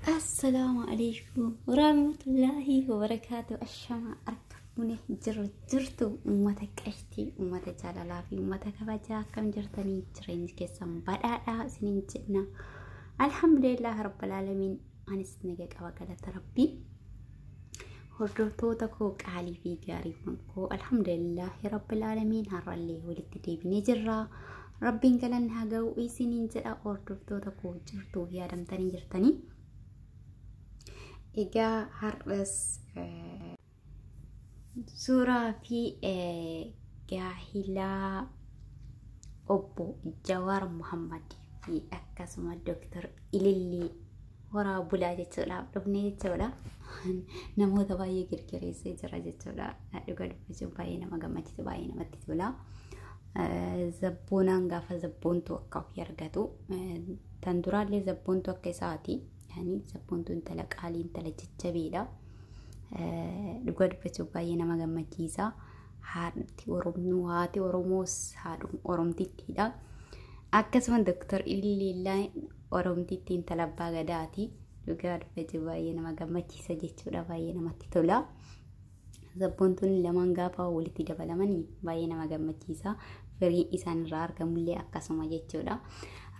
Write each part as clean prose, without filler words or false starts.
السلام عليكم ورحمة الله وبركاته. الشمع أركبونه جرتو أمتك أشتي أمتك جلالا في أمتك فجأة كم جرتني جرين كسم بدأ سنين جنا. الحمد لله رب العالمين. أنا سنجك أوكلت ربي هردوتو تكوك علي في جاري منكو. الحمد لله رب العالمين. هرالي ولدتي بنجرة ربي قالن هاجو سنين جدا هردوتو تكوك جرتو يا دمتني جرتني. إجا harus surah fi gahila Obbo Jawar Muhammad fi akkasuma Dr. Ililli wara bulaa jechuudha. Dhufnee jechuudha. Namoota baay'ee girgireessee jira jechuudha. Dhugaa dubbachuun baay'ee nama gammachiisa, baay'ee namatti tola. Zabboonaan gaafa zabboontu akka ofii argatu tan duraallee zabboontu akka isaati. يعني سبونتون تلا قالين تلا جتبيدا دغد بچو باي نما گمجيسا هاتي ورمنو هاتي ورموس هادم ورمتيدا اكسمن دكتور إلي لا ورمتيتين تلا باغداتي دغد بچو باي نما گمجيسا جچودا باي نما تيتولا سبونتون لمن غافا ولتي دبلمني باي نما گمجيسا فري إسان رار كملي اكسما جچودا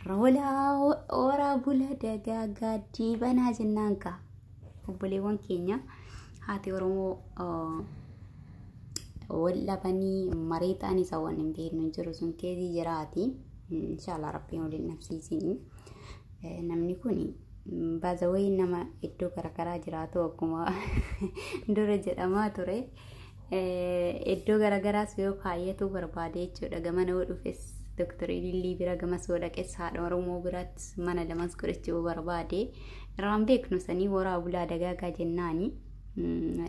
رولا ورا بولا دغاغا ديبانا جنانكا وبليون كينيا هاتي ورمو ولا بني مريتاني سوان بين نجرسون كيدي جراتي ان شاء الله ربي ولي نفسي سيني نمني كوني بازوي انما ادو كركرا جراتو كما درجه اما تري ادو غرغرا سيو كايتو بربادي چودا گمنو دفس دكتور إلي بيرا جمس ولا كيس هاد ورمو برات mana لمس كرتشو بربادي رامبيك نسني ورا ولا دجاجة جناني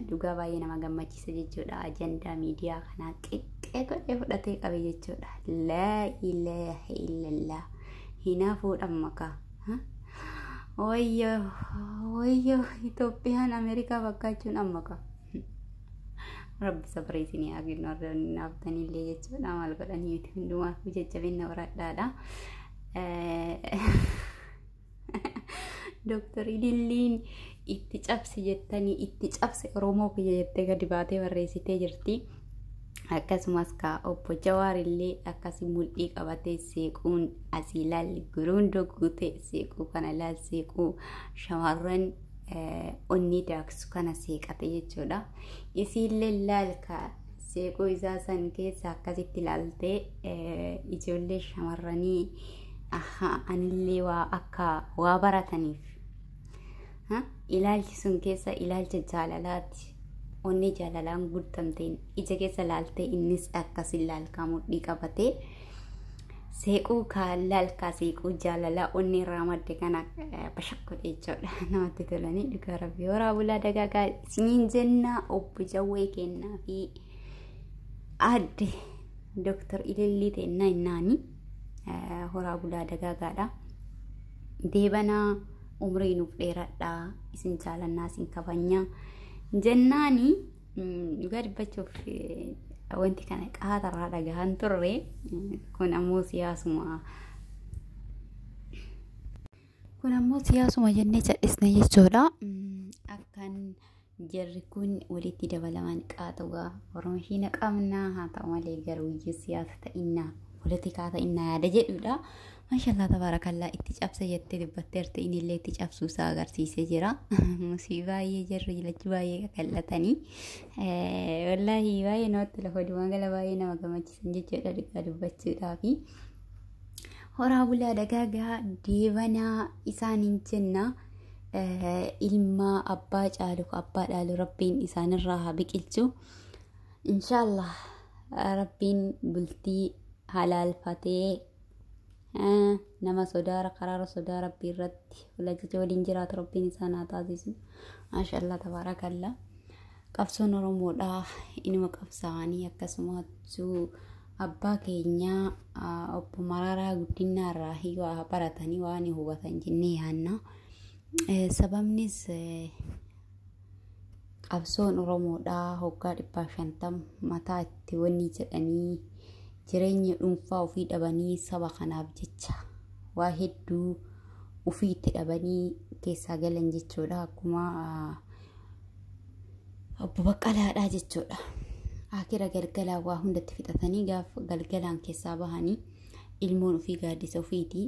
دوغا باي نما gammachiisa jechuudha. Agenda media kana qiqqee fudhatee qabe jechuudha. La ilaha illallah hinaafu dhammaka wayyo Itoophiyaan Ameerikaa fakkaachuun ammaka. رب صبري سني أجل نابتني اللي جت نعمل قراني يتمنوا وجت بينا ورا دادا دكتور إلين اتجابس جتني اتجابس رومو كجت كدباتي ورئيسي تجرتي akkasumas ka Obbo Jawaar illee akkasi mul'ii qabatee seequun asii laal guruundoo guutee seequu kana laal seequu shamarran onni daaksu kana seeqate jechuudha. Isiillee laalka seequu isaa san keessa akkasitti ilaaltee ijoollee shamarranii anillee waa akka waa barataniif ilaalchi sun keessa ilaalcha jaalalaati. Onni jaalalaan guutamteen ija keessa laaltee innis akkasi laalkaa mudhii qabatee seequu laalkaa seequu jaalalaa onni irraa madde kana bashakko jechuudha. Namatti tolanii dhugaa rabbii horaa bulaa dagaagaa isiniin jennaa. Obbo Jawwee kennaa fi adde Dr. Ilillii teennaa innaanii horaa bulaa dagaagaadha. Deebanaa umrii nuuf dheeradhaa isin jaalannaa isin kabajnaa jennaanii dhugaa dubbachuuf wanti kana qaatarraa dhagahan turre kun ammoo siyaasuma jennee cadhisne jechuudha. Akkan jarri kun walitti dabalaman qaatugaa Oromoon qabnaa haa ta'u malee garuu siyaasa ta'innaa politikaa ta'innaa yaada jedhudha. Maashaallah tabarakallah itti cabsa jettee dubbatteerti inillee itti cabsuu isaa agarsiisee jira. Musii baay'ee jarri lachi baay'ee qallatanii wallahi baay'ee namatti lafa duwwaan gala baay'ee nama gammachiisan jechuudha dhugaa dubbachuudhaafi. Horaa bulaa dagaagaa deebanaa isaaniin jenna. Ilma abbaa caalu abbaa dhaalu rabbiin isaanirraa haa biqilchu. Inshaallah rabbiin bultii halaalfatee nama sodaara qaraara sodaa rabbii irratti walajicha waliin jiraatu rabbiin isaan haa taasisu. Maashaallah tabarakallah. Qabsoon Oromoodhaa inuma qabsaa'anii akkasumas abbaa keenyaa Obbo Mararaa Guddinaa irraa waa baratanii waan hubatan jennee yaanna. Sababnis qabsoon Oromoodhaa hoggaa 150 mataa itti wanni jedhanii jireenya dhuunfaa ofii dhabanii saba kanaaf jecha waa hedduu وفي تقبني keessaa galan jechuudha. Akkuma obbo Baqqalaadhaa jechuudha. Akira galgalaa waa hundatti fixatanii gaafa galgalaan keessaa bahanii ilmoon ofii gaaddisa ofiiti.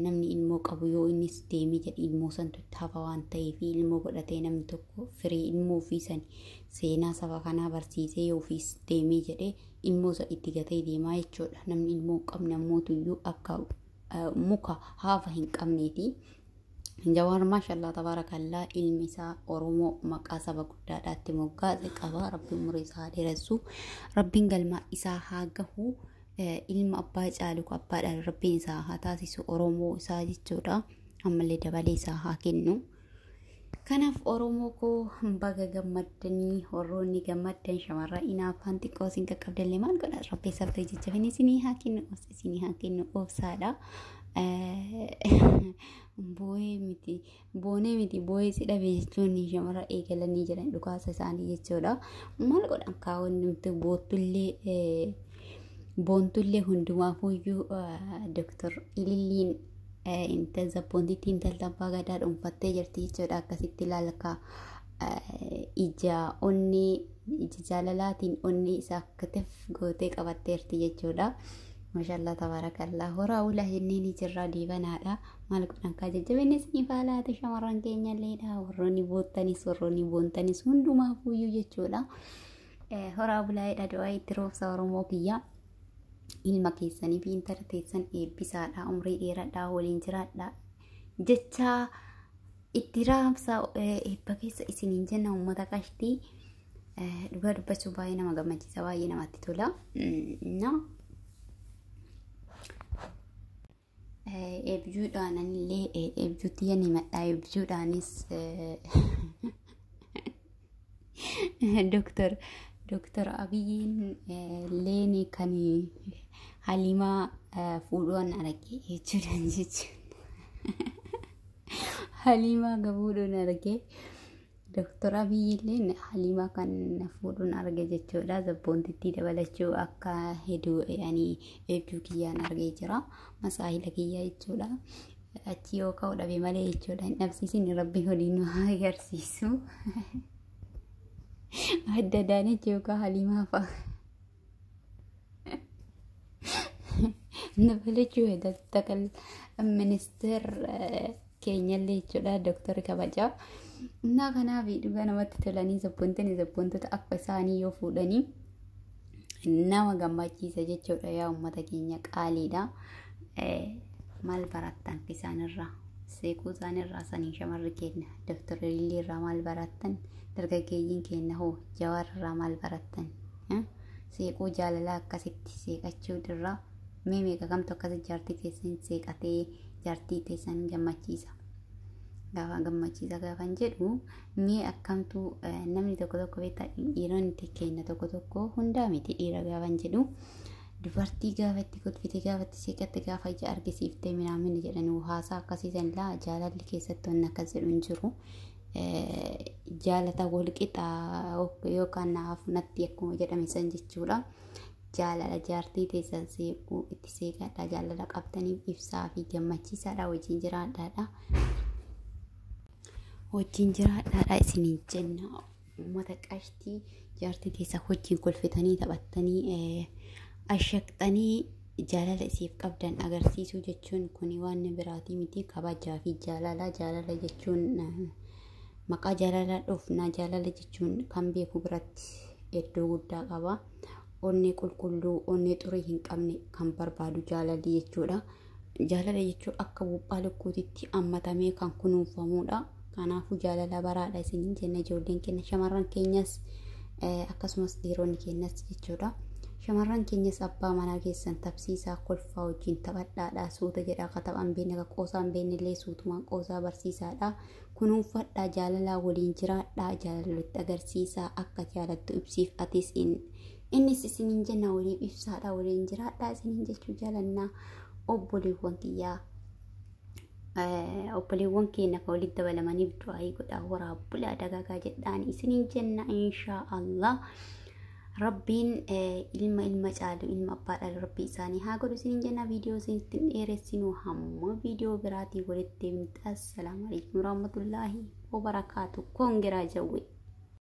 Namni ilmoo qabu yoo innis deemee jedhe ilmoo santu itti hafa waan ta'eef ilmoo godhatee namni tokko firii ilmoo ofii san seenaa saba kanaa barsiisee yoo ofiis deemee jedhe ilmoo isa itti gatee deemaa jechuudha. Namni ilmoo qabne ammootuyyuu akka muka haafa hin qabneeti. Jawaar maashaallah tabaarakallaa ilmi isaa Oromoo maqaa saba guddaadhaatti moggaase qaba. Rabbiin umurii isaa dheeressu, Rabbiin galma isaa haa gahu. Ilma abbaa caalu abbaadhaan Rabbiin isaa haa taasisu Oromoo isaa jechuudha. Ammallee dabalee isaa haa kennu. Kanaaf Oromoo koo baga gammaddanii warroonni gammaddan shamarran inaafaan xiqqoo isin qaqqabdallee maal godha Rabbi sabtee jajjabanii isinii haa kennu obsaadha. Boonee miti boo'ee si dhabe jechuun shamarran eegalanii jiran dhukaasa isaanii jechuudha. Maal godhan kaawwanni nuti boontullee hundumaafuyyuu Dr. Ililliin inta zabboontitti intalli abbaa gadaa dhuunfattee jirti jechuudha. Akkasitti ilaalka ija jaalalaatiin onnee isaa akkatef gootee qabatteerti jechuudha. Maashaallah tabaarakallaa horaa ulaa jenneen jirraa diibanaadha. Maal godhan kaa jajjabeenis ni faalaate shamarran keenyalleedha. Warroonni boottanis warroonni boontanis hundumaafuyyuu jechuudha. Horaa bulaa'eedha du'aa itti roobsa Oromoo kiyya. Ilma keessanii fi intala teessan eebbisaadha. Umrii dheeradhaa waliin jiraadha jecha itti raamsa eebba keessa isiniin jenna uummata qashtii. Dhugaa dubbachuu baay'ee nama gammachiisa, baay'ee namatti tola. Eebjuudhaan illee eebjuutti yanni madhaa eebjuudhaanis Dr. Abiyyiin leeni kan Halimaa fuudhuun argee jechuudhaan jechuudha. Halimaa gabuudhuun argee Dr. Abiyyiin Halimaa kan fuudhuun arge jechuudha. Zabboontitti dabalachuu akka hedduu eebjuu kiyyaan argee jira. Masaahila kiyyaa jechuudha. Achi yoo ka'u dhabe malee jechuudha. Hin dhabsiisin Rabbi waliin nu haa agarsiisu. Adda daanichi yookaan Halimaa fa'a. Nabalachuu takal ministeer keenyallee jechuudha. Dooktarri kabajaa. Innaa kanaaf dhugaa namatti tolanii zabboontota akka isaanii yoo fuudhanii nama gammachiisa jechuudha. Yaa uummata keenya qaaliidha. Maal barattan isaanirraa? Seekuu isaanirraa sanii shamarri keenya Dooktar Ilillee irraa maal barattan? Dargaggeeyyiin keenya hoo Jawaar irraa maal barattan? Seekuu jaalalaa akkasitti seeqachuu dirraa meeqa kamtu akkasitti jaartii teessan seeqatee jaartii teessan gammachiisa. Gaafa gammachiisa gaafan jedhu mee akkamtu namni tokko beektaa dhiironni keenya tokko hundaa miti dhiira gaafan jedhu dubartii gaafatti kutfite gaafatti seeqatte gaafa ija argisiiftee minaamin jedhanii haasaa akkasiisan laa jaalalli keessatti wanni akkas jedhu hin jiru. Jaalata walqixaa yookaan naaf natti akkuma jedhame san jechuudha. Jaalala jaartii teessan seequu itti seeqadha. Jaalala qabdaniif ibsaa fi gammachiisaadha. Wajjin jiraadhaadha. Wajjin jiraadhaadha isiniin jenna. Uummata qashtii jaartii teessan wajjin kolfitanii taphattanii ashaqxanii jaalala isiif qabdan agarsiisuu jechuun kun waan biraatii miti. Kabajaa fi jaalala jechuun maqaa jaalala dhufna. Jaalala jechuun kan beeku biratti iddoo guddaa qaba. Onnee qulqulluu onnee xurii hin qabne kan barbaadu jaalalli jechuudha. Jaalala jechuun akka buuphaa lukkuutitti hammatamee kan kunuunfamudha. Kanaafuu jaalala baraadha isiniin jenna ijoolleen keenya shamarran keenyas akkasumas dhiironni keenyas jechuudha. Shamarran keenyas abbaa manaa keessan tapsiisaa kolfaa wajjin taphadhaadha. Suuta jedha akka taphan beekne akka qoosaan beeknellee suutumaan qoosaa barsiisaadha. Kunuunfadhaa jaalalaa waliin jiraadhaa. Jaalalatti agarsiisaa akka jaalattu ibsiif atis innis isiniin jenna waliin ibsaadhaa waliin jiraadhaa isiniin jechuu jaalannaa obboleewwan kiyyaa. Obboleewwan keenya kan walitti dabalamaniif du'aa godhaa waraabulaa dagaagaa jedhaan isiniin jenna inshaa Allah. ربين ilma caalu ilma abbaadhaan rabbi isaanii haa godhu isiniin jenna. Viidiyoo isinitti dheeressinu hamma viidiyoo biraatii walitti deemnee assalaamu alaykum warahmatullaahi wabarakaatu. Koongiraa jawwe.